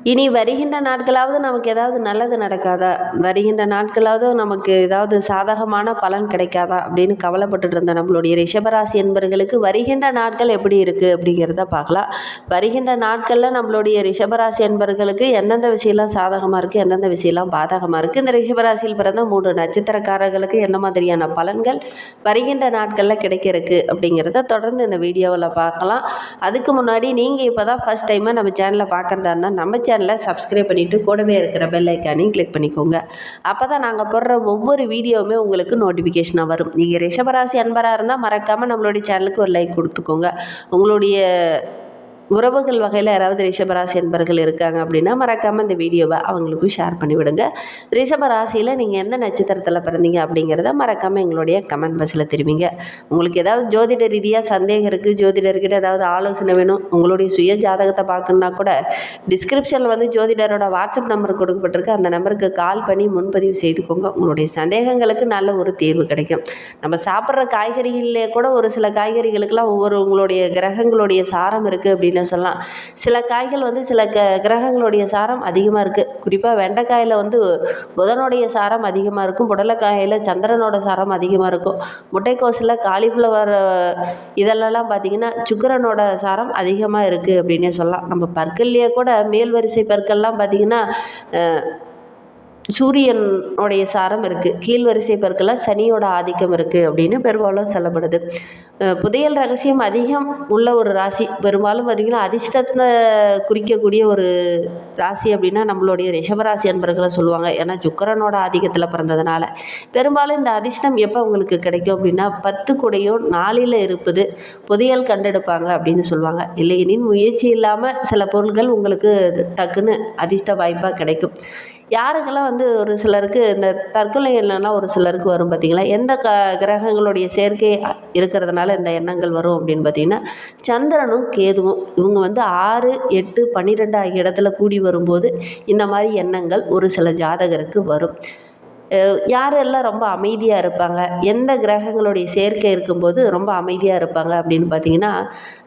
இனி வருகின்ற நாட்களாவது நமக்கு ஏதாவது நல்லது நடக்காதா? வருகின்ற நாட்களாவது நமக்கு ஏதாவது சாதகமான பலன் கிடைக்காதா? அப்படின்னு கவலைப்பட்டுட்டு இருந்த நம்மளுடைய ரிஷபராசி என்பர்களுக்கு வருகின்ற நாட்கள் எப்படி இருக்குது அப்படிங்கிறத பார்க்கலாம். வருகின்ற நாட்களில் நம்மளுடைய ரிஷபராசி என்பர்களுக்கு எந்தெந்த விஷயம்லாம் சாதகமாக இருக்குது, எந்தெந்த விஷயம்லாம் பாதகமாக இருக்குது, இந்த ரிஷபராசியில் பிறந்த 3 நட்சத்திரக்காரர்களுக்கு எந்த மாதிரியான பலன்கள் வருகின்ற நாட்களில் கிடைக்க இருக்குது அப்படிங்கிறத தொடர்ந்து இந்த வீடியோவில் பார்க்கலாம். அதுக்கு முன்னாடி நீங்கள் இப்போ தான் ஃபஸ்ட் டைமாக நம்ம சேனலை பார்க்குறதா இருந்தால் நம்ம சேனலை சப்ஸ்கிரைப் பண்ணிவிட்டு கூடவே இருக்கிற பெல் ஐக்கானையும் கிளிக் பண்ணிக்கோங்க. அப்போ தான் நாங்கள் போடுற ஒவ்வொரு வீடியோவுமே உங்களுக்கு நோட்டிஃபிகேஷனாக வரும். நீங்கள் ரிஷபராசி அன்பராக இருந்தால் மறக்காமல் நம்மளுடைய சேனலுக்கு ஒரு லைக் கொடுத்துக்கோங்க. உங்களுடைய உறவுகள் வகையில் யாராவது ரிஷபராசி என்பர்கள் இருக்காங்க அப்படின்னா மறக்காமல் இந்த வீடியோவை அவங்களுக்கும் ஷேர் பண்ணிவிடுங்க. ரிஷபராசியில் நீங்கள் எந்த நட்சத்திரத்தில் பிறந்தீங்க அப்படிங்கிறத மறக்காமல் எங்களுடைய கமெண்ட் பாக்ஸில் தெரிவிங்க. உங்களுக்கு ஏதாவது ஜோதிட ரீதியாக சந்தேகம் இருக்குது, ஜோதிடர்கிட்ட ஏதாவது ஆலோசனை வேணும், உங்களுடைய சுய ஜாதகத்தை பார்க்கணுன்னா கூட டிஸ்கிரிப்ஷனில் வந்து ஜோதிடரோட வாட்ஸ்அப் நம்பர் கொடுக்கப்பட்டிருக்கு. அந்த நம்பருக்கு கால் பண்ணி முன்பதிவு செய்துக்கோங்க. உங்களுடைய சந்தேகங்களுக்கு நல்ல ஒரு தீர்வு கிடைக்கும். நம்ம சாப்பிட்ற காய்கறிகளிலே கூட ஒரு சில காய்கறிகளுக்கெல்லாம் உங்களுடைய கிரகங்களுடைய சாரம் இருக்குது அப்படின்னு சொல்லலாம். சில காய்கள் வந்து சில கிரகங்களுடைய சாரம் அதிகமாக இருக்குது. குறிப்பாக வெண்டைக்காயில் வந்து புதனுடைய சாரம் அதிகமாக இருக்கும், புடலைக்காயில் சந்திரனோட சாரம் அதிகமாக இருக்கும், முட்டைக்கோஸில் காலிஃப்ளவர் இதெல்லாம் பார்த்திங்கன்னா சுக்கிரனோட சாரம் அதிகமாக இருக்குது அப்படின்னே சொல்லலாம். நம்ம பற்கள்லேயே கூட மேல் வரிசை பற்கள்லாம் பார்த்திங்கன்னா சூரியனுடைய சாரம் இருக்குது, கீழ் வரிசை பற்களில் சனியோட ஆதிக்கம் இருக்குது அப்படின்னு பெரும்பாலும் சொல்லப்படுது. புதையல் ரகசியம் அதிகம் உள்ள ஒரு ராசி, பெரும்பாலும் பார்த்திங்கன்னா அதிர்ஷ்டத்தை குறிக்கக்கூடிய ஒரு ராசி அப்படின்னா நம்மளுடைய ரிஷபராசி என்பர்களை சொல்லுவாங்க. ஏன்னா சுக்கிரனோட ஆதிக்கத்தில் பிறந்ததுனால பெரும்பாலும் இந்த அதிர்ஷ்டம் எப்போ உங்களுக்கு கிடைக்கும் அப்படின்னா 10 கூடையும் 4ல் இருப்பது புதையல் கண்டெடுப்பாங்க அப்படின்னு சொல்லுவாங்க. இல்லையெனின் முயற்சி இல்லாமல் சில பொருள்கள் உங்களுக்கு டக்குன்னு அதிர்ஷ்ட வாய்ப்பாக கிடைக்கும். யாருக்கெல்லாம் வந்து ஒரு சிலருக்கு இந்த தற்கொலை எண்ணம்லாம் ஒரு சிலருக்கு வரும் பார்த்திங்களா, எந்த கிரகங்களுடைய சேர்க்கை இருக்கிறதுனால இந்த எண்ணங்கள் வரும் அப்படின்னு பார்த்திங்கன்னா சந்திரனும் கேதுவும் இவங்க வந்து 6, 8, 12 ஆகிய இடத்துல கூடி வரும்போது இந்த மாதிரி எண்ணங்கள் ஒரு சில ஜாதகருக்கு வரும். யாரெல்லாம் ரொம்ப அமைதியாக இருப்பாங்க, எந்த கிரகங்களுடைய சேர்க்கை இருக்கும்போது ரொம்ப அமைதியாக இருப்பாங்க அப்படின்னு பார்த்திங்கன்னா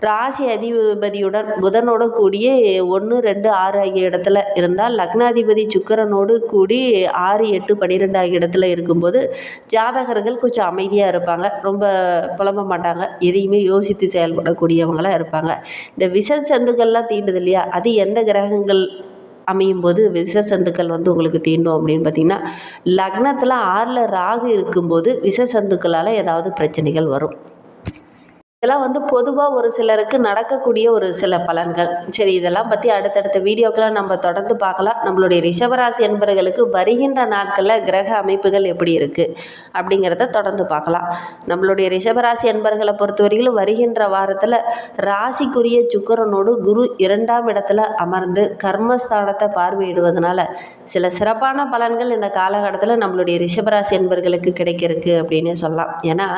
ராசி அதிபதியுடன் புதனோடு கூடிய 1, 2, 6 ஆகிய இடத்துல இருந்தால், லக்னாதிபதி சுக்கிரனோடு கூடி 6, 8, 12 ஆகிய இடத்துல இருக்கும்போது ஜாதகர்கள் கொஞ்சம் அமைதியாக இருப்பாங்க, ரொம்ப புலம்ப மாட்டாங்க, எதையுமே யோசித்து செயல்படக்கூடியவங்களாக இருப்பாங்க. இந்த விஷ சந்துக்கள்லாம் தீண்டுது இல்லையா, அது எந்த கிரகங்கள் அமையும் போது விஷ சந்துக்கள் வந்து உங்களுக்கு தீண்டும் அப்படின்னு பார்த்திங்கன்னா லக்னத்தில் 6ல் ராகு இருக்கும்போது விஷ சந்துக்களால் ஏதாவது பிரச்சனைகள் வரும். இதெல்லாம் வந்து பொதுவாக ஒரு சிலருக்கு நடக்கக்கூடிய ஒரு சில பலன்கள். சரி, இதெல்லாம் பற்றி அடுத்தடுத்த வீடியோக்கெல்லாம் நம்ம தொடர்ந்து பார்க்கலாம். நம்மளுடைய ரிஷபராசி என்பர்களுக்கு வருகின்ற நாட்களில் கிரக அமைப்புகள் எப்படி இருக்குது அப்படிங்கிறத தொடர்ந்து பார்க்கலாம். நம்மளுடைய ரிஷபராசி என்பர்களை பொறுத்தவரையிலும் வருகின்ற வாரத்தில் ராசிக்குரிய சுக்கிரனோடு குரு 2ஆம் இடத்துல அமர்ந்து கர்மஸ்தானத்தை பார்வையிடுவதனால சில சிறப்பான பலன்கள் இந்த காலகட்டத்தில் நம்மளுடைய ரிஷபராசி என்பர்களுக்கு கிடைக்கிறதுக்கு அப்படின்னு சொல்லலாம். ஏன்னா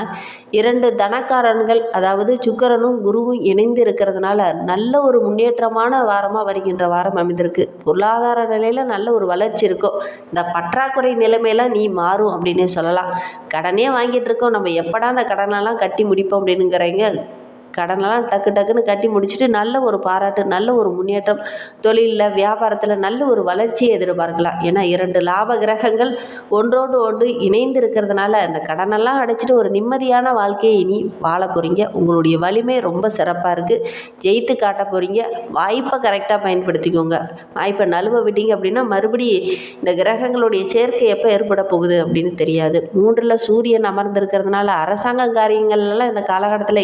2 தனக்காரன்கள், அதாவது சுக்கிரனும் குருவும் இணைந்து இருக்கிறதுனால நல்ல ஒரு முன்னேற்றமான வாரமாக வருகின்ற வாரம் அமைந்திருக்கு. பொருளாதார நிலையில் நல்ல ஒரு வளர்ச்சி இருக்கும். இந்த பற்றாக்குறை நிலைமையெல்லாம் நீ மாறும் அப்படின்னே சொல்லலாம். கடனே வாங்கிட்டு இருக்கோம், நம்ம எப்படா அந்த கடனெல்லாம் கட்டி முடிப்போம் அப்படின்னுங்கிறீங்க. கடனெல்லாம் டக்குன்னு கட்டி முடிச்சுட்டு நல்ல ஒரு பாராட்டு, நல்ல ஒரு முன்னேற்றம், தொழிலில் வியாபாரத்தில் நல்ல ஒரு வளர்ச்சியை எதிர்பார்க்கலாம். ஏன்னா 2 லாப கிரகங்கள் ஒன்றோடு ஒன்று இணைந்து இருக்கிறதுனால இந்த கடனெல்லாம் அடைச்சிட்டு ஒரு நிம்மதியான வாழ்க்கையை இனி வாழ போகிறீங்க. உங்களுடைய வலிமை ரொம்ப சிறப்பாக இருக்குது, ஜெயித்து காட்ட போகிறீங்க. வாய்ப்பை கரெக்டாக பயன்படுத்திக்கோங்க. வாய்ப்பை நழுவ விட்டீங்க அப்படின்னா மறுபடி இந்த கிரகங்களுடைய சேர்க்கை எப்போ ஏற்பட போகுது அப்படின்னு தெரியாது. 3ல் சூரியன் அமர்ந்திருக்கிறதுனால அரசாங்க காரியங்கள்லாம் இந்த காலகட்டத்தில்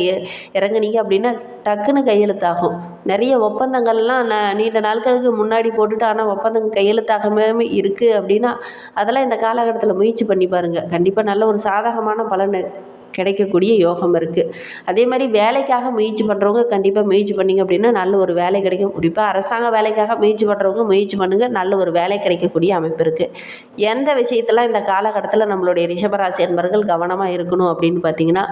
இறங்குனீங்க அப்படின்னா டக்குன்னு கையெழுத்தாகும். நிறைய ஒப்பந்தங்கள்லாம் நீண்ட நாட்களுக்கு முன்னாடி போட்டுட்டு ஆனால் ஒப்பந்தம் கையெழுத்தாகவே இருக்குது அப்படின்னா அதெல்லாம் இந்த காலகட்டத்தில் முயற்சி பண்ணி பாருங்கள். கண்டிப்பாக நல்ல ஒரு சாதகமான பலன் கிடைக்கக்கூடிய யோகம் இருக்குது. அதே மாதிரி வேலைக்காக முயற்சி பண்ணுறவங்க கண்டிப்பாக முயற்சி பண்ணிங்க அப்படின்னா நல்ல ஒரு வேலை கிடைக்கும். குறிப்பாக அரசாங்க வேலைக்காக முயற்சி பண்ணுறவங்க முயற்சி பண்ணுங்கள், நல்ல ஒரு வேலை கிடைக்கக்கூடிய அமைப்பு இருக்குது. எந்த விஷயத்தெல்லாம் இந்த காலகட்டத்தில் நம்மளுடைய ரிஷபராசி என்பர்கள் கவனமாக இருக்கணும் அப்படின்னு பார்த்திங்கன்னா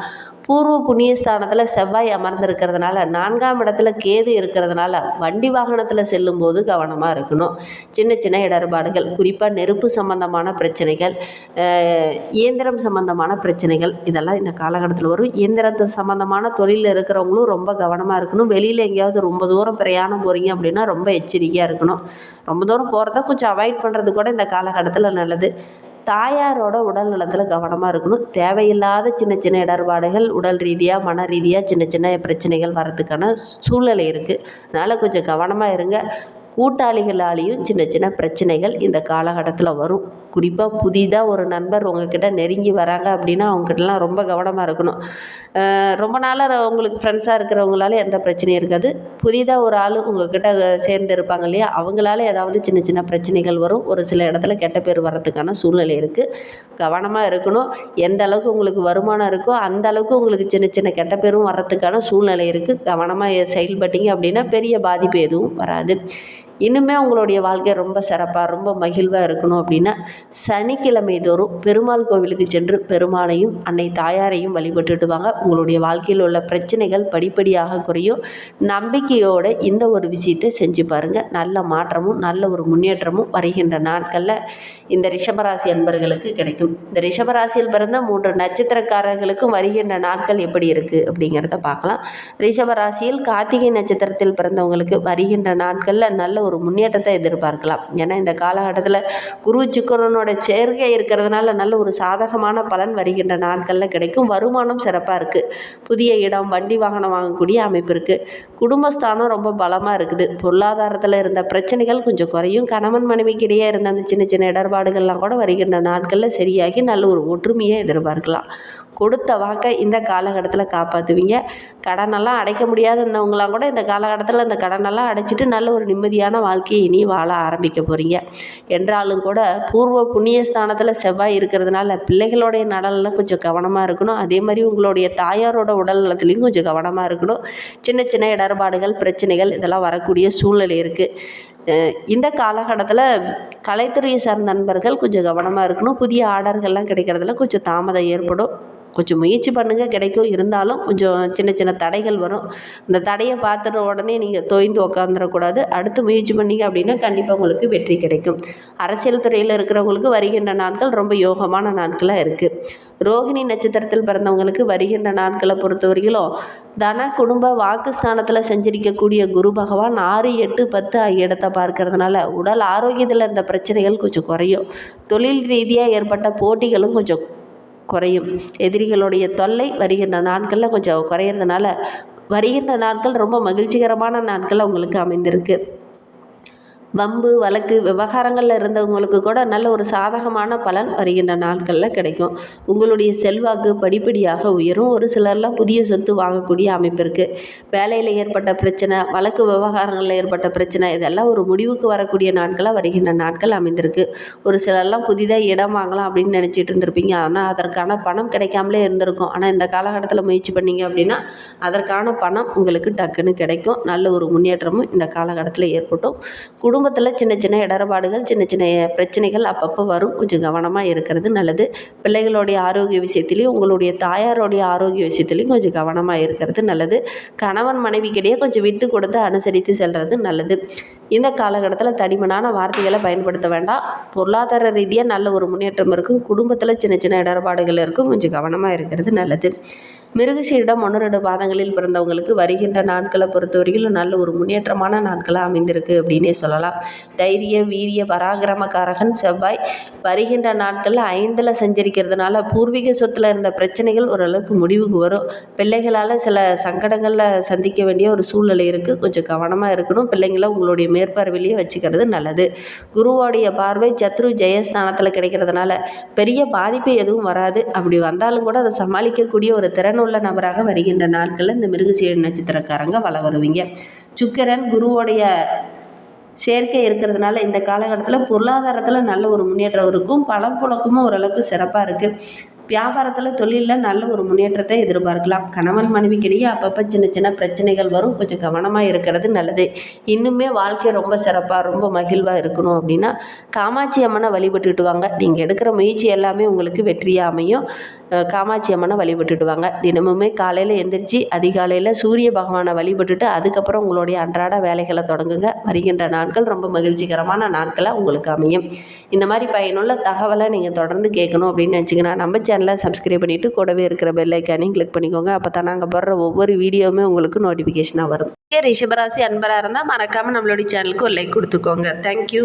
பூர்வ புண்ணியஸ்தானத்தில் செவ்வாய் அமர்ந்திருக்கிறதுனால 4ஆம் இடத்துல கேது இருக்கிறதுனால வண்டி வாகனத்தில் செல்லும்போது கவனமாக இருக்கணும். சின்ன இடர்பாடுகள், குறிப்பாக நெருப்பு சம்பந்தமான பிரச்சனைகள், இயந்திரம் சம்பந்தமான பிரச்சனைகள், இதெல்லாம் இந்த இந்த காலகட்டத்தில் வரும். இயந்திரத்து சம்மந்தமான தொழிலில் இருக்கிறவங்களும் ரொம்ப கவனமாக இருக்கணும். வெளியில் எங்கேயாவது ரொம்ப தூரம் பிரயாணம் போகிறீங்க அப்படின்னா ரொம்ப எச்சரிக்கையாக இருக்கணும். ரொம்ப தூரம் போகிறத கொஞ்சம் அவாய்ட் பண்ணுறது கூட இந்த காலகட்டத்தில் நல்லது. தாயாரோட உடல் நலத்தில் கவனமாக இருக்கணும். தேவையில்லாத சின்ன சின்ன இடர்பாடுகள் உடல் ரீதியாக மன ரீதியாக சின்ன சின்ன பிரச்சனைகள் வரதுக்கான சூழ்நிலை இருக்குது. அதனால் கொஞ்சம் கவனமாக இருங்க. கூட்டாளிகளாலேயும் சின்ன சின்ன பிரச்சனைகள் இந்த காலகட்டத்தில் வரும். குறிப்பாக புதிதாக ஒரு நண்பர் உங்ககிட்ட நெருங்கி வராங்க அப்படின்னா அவங்ககிட்டலாம் ரொம்ப கவனமாக இருக்கணும். ரொம்ப நாளாக உங்களுக்கு ஃப்ரெண்ட்ஸாக இருக்கிறவங்களால எந்த பிரச்சனையும் இருக்காது. புதிதாக ஒரு ஆள் உங்ககிட்ட சேர்ந்து இருப்பாங்க இல்லையா, அவங்களால ஏதாவது சின்ன சின்ன பிரச்சனைகள் வரும். ஒரு சில இடத்துல கெட்ட பேர் வர்றதுக்கான சூழ்நிலை இருக்குது. கவனமாக இருக்கணும். எந்த அளவுக்கு உங்களுக்கு வருமானம் இருக்கோ அந்த அளவுக்கு உங்களுக்கு சின்ன சின்ன கெட்ட பேரும் வர்றதுக்கான சூழ்நிலை இருக்குது. கவனமாக செயல்பட்டீங்க அப்படின்னா பெரிய பாதிப்பு எதுவும் வராது. இன்னுமே உங்களுடைய வாழ்க்கை ரொம்ப சிறப்பாக ரொம்ப மகிழ்வாக இருக்கணும் அப்படின்னா சனிக்கிழமை தோறும் பெருமாள் கோவிலுக்கு சென்று பெருமாளையும் அன்னை தாயாரையும் வழிபட்டுட்டு வாங்க. உங்களுடைய வாழ்க்கையில் உள்ள பிரச்சனைகள் படிப்படியாக குறையும். நம்பிக்கையோடு இந்த ஒரு விஷயத்தை செஞ்சு பாருங்கள். நல்ல மாற்றமும் நல்ல ஒரு முன்னேற்றமும் வருகின்ற நாட்களில் இந்த ரிஷபராசி அன்பர்களுக்கு கிடைக்கும். இந்த ரிஷபராசியில் பிறந்த 3 நட்சத்திரக்காரர்களுக்கும் வருகின்ற நாட்கள் எப்படி இருக்குது அப்படிங்கிறத பார்க்கலாம். ரிஷபராசியில் கார்த்திகை நட்சத்திரத்தில் பிறந்தவங்களுக்கு வருகின்ற நாட்களில் நல்ல ஒரு முன்னேற்றத்தை எதிர்பார்க்கலாம். ஏன்னா இந்த காலகட்டத்தில் குரு சுக்கிரனோட சேர்க்கை இருக்கிறதுனால நல்ல ஒரு சாதகமான பலன் வருகின்ற நாட்களில் கிடைக்கும். வருமானம் சிறப்பாக இருக்குது. புதிய இடம் வண்டி வாகனம் வாங்கக்கூடிய அமைப்பு இருக்குது. குடும்பஸ்தானம் ரொம்ப பலமாக இருக்குது. பொருளாதாரத்தில் இருந்த பிரச்சனைகள் கொஞ்சம் குறையும். கணவன் மனைவிக்கிடையே இருந்த அந்த சின்ன சின்ன இடர்பாடுகள்லாம் கூட வருகின்ற நாட்களில் சரியாகி நல்ல ஒரு ஒற்றுமையை எதிர்பார்க்கலாம். கொடுத்த வாக்கை இந்த காலகட்டத்தில் காப்பாற்றுவீங்க. கடனெல்லாம் அடைக்க முடியாதுன்னவங்களாம் கூட இந்த காலகட்டத்தில் அந்த கடனெல்லாம் அடைச்சிட்டு நல்ல ஒரு நிம்மதியான வாழ்க்கையை இனி வாழ ஆரம்பிக்க போகிறீங்க. என்றாலும் கூட பூர்வ புண்ணிய ஸ்தானத்தில் செவ்வாய் இருக்கிறதுனால பிள்ளைகளுடைய நலனில் கொஞ்சம் கவனமாக இருக்கணும். அதே மாதிரி உங்களுடைய தாயாரோட உடல் நலத்துலேயும் கொஞ்சம் கவனமாக இருக்கணும். சின்ன சின்ன இடர்பாடுகள் பிரச்சனைகள் இதெல்லாம் வரக்கூடிய சூழ்நிலை இருக்குது. இந்த காலகட்டத்தில் கலைத்துறையை சார்ந்த நண்பர்கள் கொஞ்சம் கவனமாக இருக்கணும். புதிய ஆர்டர்கள்லாம் கிடைக்கிறதுல கொஞ்சம் தாமதம் ஏற்படும். கொஞ்சம் முயற்சி பண்ணுங்கள், கிடைக்கும். இருந்தாலும் கொஞ்சம் சின்ன சின்ன தடைகள் வரும். அந்த தடையை பார்த்துட்ட உடனே நீங்கள் தோய்ந்து உக்காந்துடக்கூடாது. அடுத்து முயற்சி பண்ணிங்க அப்படின்னா கண்டிப்பாக உங்களுக்கு வெற்றி கிடைக்கும். அரசியல் துறையில் இருக்கிறவங்களுக்கு வருகின்ற நாட்கள் ரொம்ப யோகமான நாட்களாக இருக்குது. ரோகிணி நட்சத்திரத்தில் பிறந்தவங்களுக்கு வருகின்ற நாட்களை பொறுத்தவரையிலும் தன குடும்ப வாக்குஸ்தானத்தில் செஞ்சிருக்கக்கூடிய குரு பகவான் 6, 8, 10 இடத்தை பார்க்கறதுனால உடல் ஆரோக்கியத்தில் இருந்த பிரச்சனைகள் கொஞ்சம் குறையும். தொழில் ரீதியாக ஏற்பட்ட போட்டிகளும் கொஞ்சம் குறையும். எதிரிகளுடைய தொல்லை வருகின்ற நாட்களில் கொஞ்சம் குறையிறதுனால வருகின்ற நாட்கள் ரொம்ப மகிழ்ச்சிகரமான நாட்கள் உங்களுக்கு அமைந்திருக்கு. வம்பு வழக்கு விவகாரங்களில் இருந்தவங்களுக்கு கூட நல்ல ஒரு சாதகமான பலன் வருகின்ற நாட்களில் கிடைக்கும். உங்களுடைய செல்வாக்கு படிப்படியாக உயரும். ஒரு சிலர்லாம் புதிய சொத்து வாங்கக்கூடிய அமைப்பு இருக்குது. வேலையில் ஏற்பட்ட பிரச்சனை, வழக்கு விவகாரங்களில் ஏற்பட்ட பிரச்சனை இதெல்லாம் ஒரு முடிவுக்கு வரக்கூடிய நாட்களாக வருகின்ற நாட்கள் அமைந்திருக்கு. ஒரு சிலர்லாம் புதிதாக இடம் வாங்கலாம் அப்படின்னு நினச்சிட்டு இருந்திருப்பீங்க. ஆனால் அதற்கான பணம் கிடைக்காமலே இருந்திருக்கும். ஆனால் இந்த காலகட்டத்தில் முயற்சி பண்ணிங்க அப்படின்னா அதற்கான பணம் உங்களுக்கு டக்குன்னு கிடைக்கும். நல்ல ஒரு முன்னேற்றமும் இந்த காலகட்டத்தில் ஏற்பட்டும். குடும்பத்தில் சின்ன சின்ன இடர்பாடுகள் சின்ன சின்ன பிரச்சனைகள் அப்பப்போ வரும். கொஞ்சம் கவனமாக இருக்கிறது நல்லது. பிள்ளைகளுடைய ஆரோக்கிய விஷயத்துலையும் உங்களுடைய தாயாரோடைய ஆரோக்கிய விஷயத்துலையும் கொஞ்சம் கவனமாக இருக்கிறது நல்லது. கணவன் மனைவிக்கிடையே கொஞ்சம் விட்டு கொடுத்து அனுசரித்து செல்வது நல்லது. இந்த காலகட்டத்தில் தடிமனான வார்த்தைகளை பயன்படுத்த வேண்டாம். பொருளாதார ரீதியாக நல்ல ஒரு முன்னேற்றம் இருக்கும். குடும்பத்தில் சின்ன சின்ன இடர்பாடுகள் இருக்கும். கொஞ்சம் கவனமாக இருக்கிறது நல்லது. மிருகசீரிடம் 1, 2 பாதங்களில் பிறந்தவங்களுக்கு வருகின்ற நாட்களை பொறுத்தவரைக்கும் நல்ல ஒரு முன்னேற்றமான நாட்களாக அமைந்திருக்கு அப்படின்னே சொல்லலாம். தைரிய வீரிய பராக்கிரமக்காரகன் செவ்வாய் வருகின்ற நாட்களில் 5ல் சஞ்சரிக்கிறதுனால பூர்வீக சொத்தில் இருந்த பிரச்சனைகள் ஓரளவுக்கு முடிவுக்கு வரும். பிள்ளைகளால் சில சங்கடங்களில் சந்திக்க வேண்டிய ஒரு சூழ்நிலை இருக்குது. கொஞ்சம் கவனமாக இருக்கணும். பிள்ளைங்களை உங்களுடைய மேற்பார்வையிலேயே வச்சுக்கிறது நல்லது. குருவோடைய பார்வை சத்ரு ஜெயஸ்தானத்தில் கிடைக்கிறதுனால பெரிய பாதிப்பு எதுவும் வராது. அப்படி வந்தாலும் கூட அதை சமாளிக்கக்கூடிய ஒரு திறன் உள்ள நபராக வருகின்ற நாட்களில் இந்த மிருகசீரிட நட்சத்திரக்காரங்க வள வருவீங்க. சுக்கிரன் குருவோடைய சேர்க்கை இருக்கிறதுனால இந்த காலகட்டத்தில் பொருளாதாரத்தில் நல்ல ஒரு முன்னேற்றம் இருக்கும். பணம் புழக்கமும் ஓரளவுக்கு சிறப்பாக இருக்குது. வியாபாரத்தில் தொழிலில் நல்ல ஒரு முன்னேற்றத்தை எதிர்பார்க்கலாம். கணவன் மனைவிக்கிடையே அப்பப்போ சின்ன சின்ன பிரச்சனைகள் வரும். கொஞ்சம் கவனமாக இருக்கிறது நல்லது. இன்னுமே வாழ்க்கை ரொம்ப சிறப்பாக ரொம்ப மகிழ்வாக இருக்கணும் அப்படின்னா காமாட்சி அம்மனை வழிபட்டுட்டு வாங்க. நீங்கள் எடுக்கிற முயற்சி எல்லாமே உங்களுக்கு வெற்றியாக அமையும். காமாட்சி அம்மனை வழிபட்டுட்டு வாங்க. தினமுமே காலையில் எந்திரிச்சு அதிகாலையில் சூரிய பகவானை வழிபட்டுட்டு அதுக்கப்புறம் உங்களுடைய அன்றாட வேலைகளை தொடங்குங்க. வருகின்ற நாட்கள் ரொம்ப மகிழ்ச்சிகரமான நாட்களாக உங்களுக்கு அமையும். இந்த மாதிரி பயனுள்ள தகவலை நீங்கள் தொடர்ந்து கேட்கணும் அப்படின்னு நினச்சிங்கன்னா நம்ம சேனல் சேனலை சப்ஸ்கிரைப் பண்ணிவிட்டு கூடவே இருக்கிற பெல் ஐக்கானையும் கிளிக் பண்ணிக்கோங்க. அப்போ தான் நாங்கள் போடுற ஒவ்வொரு வீடியோவுமே உங்களுக்கு நோட்டிஃபிகேஷனாக வரும். ரிஷபராசி அன்பராக இருந்தால் மறக்காமல் நம்மளுடைய சேனலுக்கு ஒரு லைக் கொடுத்துக்கோங்க. தேங்க்யூ.